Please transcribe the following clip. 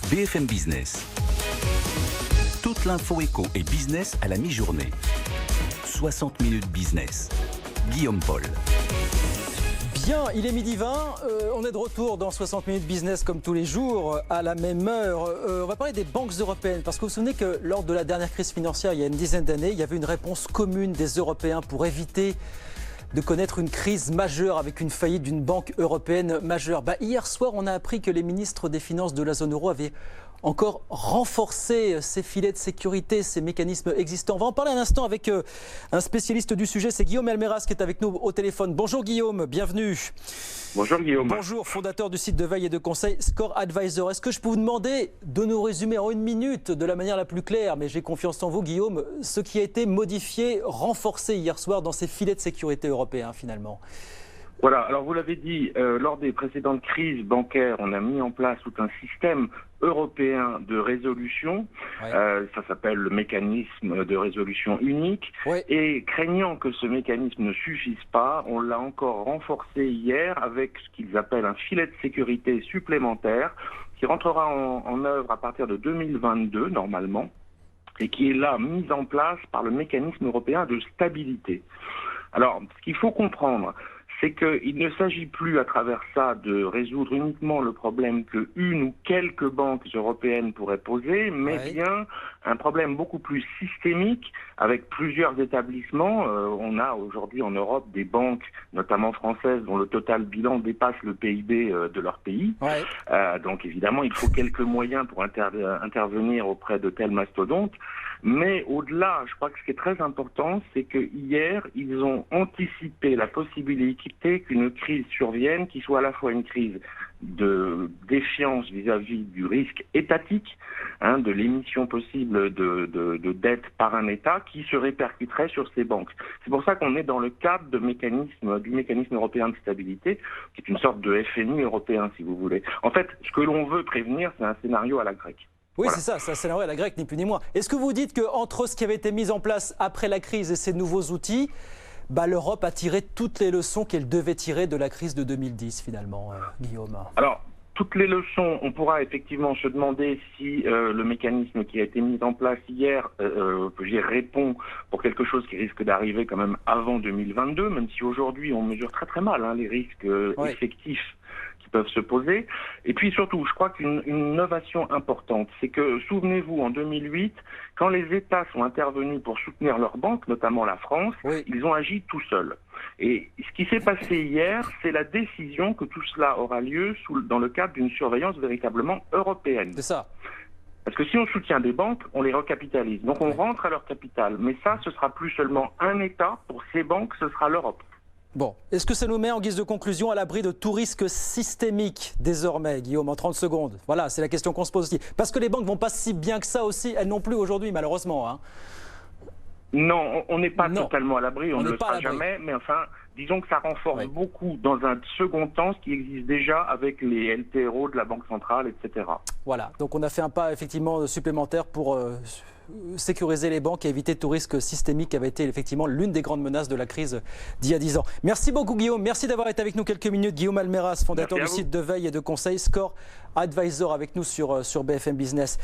BFM Business. Toute l'info éco et business à la mi-journée. 60 minutes business. Guillaume Paul. Bien, il est midi 20, on est de retour dans 60 minutes business comme tous les jours, à la même heure. On va parler des banques européennes, parce que vous vous souvenez que lors de la dernière crise financière, il y a une dizaine d'années, il y avait une réponse commune des Européens pour éviter de connaître une crise majeure avec une faillite d'une banque européenne majeure. Hier soir, on a appris que les ministres des Finances de la zone euro avaient encore renforcé ces filets de sécurité, ces mécanismes existants. On va en parler un instant avec un spécialiste du sujet, c'est Guillaume Elmeras qui est avec nous au téléphone. Bonjour Guillaume, bienvenue. Bonjour Guillaume. Bonjour, fondateur du site de veille et de conseil Score Advisor. Est-ce que je peux vous demander de nous résumer en une minute, de la manière la plus claire, mais j'ai confiance en vous Guillaume, ce qui a été modifié, renforcé hier soir dans ces filets de sécurité européens finalement? Voilà, alors vous l'avez dit, lors des précédentes crises bancaires, on a mis en place tout un système européen de résolution. Ouais. Ça s'appelle le mécanisme de résolution unique. Ouais. Et craignant que ce mécanisme ne suffise pas, on l'a encore renforcé hier avec ce qu'ils appellent un filet de sécurité supplémentaire qui rentrera en œuvre à partir de 2022 normalement et qui est là mis en place par le mécanisme européen de stabilité. Alors, ce qu'il faut comprendre, c'est qu'il ne s'agit plus à travers ça de résoudre uniquement le problème que une ou quelques banques européennes pourraient poser, mais bien un problème beaucoup plus systémique avec plusieurs établissements. On a aujourd'hui en Europe des banques, notamment françaises, dont le total bilan dépasse le PIB de leur pays. Ouais. Donc évidemment, il faut quelques moyens pour intervenir auprès de tels mastodontes. Mais au-delà, je crois que ce qui est très important, c'est que hier, ils ont anticipé la possibilité qu'une crise survienne, qui soit à la fois une crise de défiance vis-à-vis du risque étatique, de l'émission possible de dette par un État qui se répercuterait sur ces banques. C'est pour ça qu'on est dans le cadre du mécanisme européen de stabilité, qui est une sorte de FMI européen, si vous voulez. En fait, ce que l'on veut prévenir, c'est un scénario à la grecque. Oui, voilà. C'est ça, c'est un scénario à la grecque, ni plus ni moins. Est-ce que vous dites qu'entre ce qui avait été mis en place après la crise et ces nouveaux outils, l'Europe a tiré toutes les leçons qu'elle devait tirer de la crise de 2010 finalement, Guillaume? Alors, toutes les leçons, on pourra effectivement se demander si le mécanisme qui a été mis en place hier répond pour quelque chose qui risque d'arriver quand même avant 2022, même si aujourd'hui on mesure très très mal les risques effectifs qui peuvent se poser. Et puis surtout, je crois qu'une innovation importante, c'est que, souvenez-vous, en 2008, quand les États sont intervenus pour soutenir leurs banques, notamment la France, ils ont agi tout seuls. Et ce qui s'est passé hier, c'est la décision que tout cela aura lieu dans le cadre d'une surveillance véritablement européenne. C'est ça. Parce que si on soutient des banques, on les recapitalise. Donc on rentre à leur capital. Mais ça, ce sera plus seulement un État. Pour ces banques, ce sera l'Europe. Bon, est-ce que ça nous met en guise de conclusion à l'abri de tout risque systémique désormais, Guillaume, en 30 secondes? Voilà, c'est la question qu'on se pose aussi. Parce que les banques ne vont pas si bien que ça aussi, elles non plus aujourd'hui, malheureusement. Non, on n'est pas totalement à l'abri, on ne le sera jamais, mais enfin, disons que ça renforce beaucoup dans un second temps ce qui existe déjà avec les LTRO de la Banque centrale, etc. Voilà, donc on a fait un pas effectivement supplémentaire pour sécuriser les banques et éviter tout risque systémique qui avait été effectivement l'une des grandes menaces de la crise d'il y a 10 ans. Merci beaucoup Guillaume, merci d'avoir été avec nous quelques minutes. Guillaume Elmeras, fondateur du site de veille et de conseil Score Advisor avec nous sur BFM Business.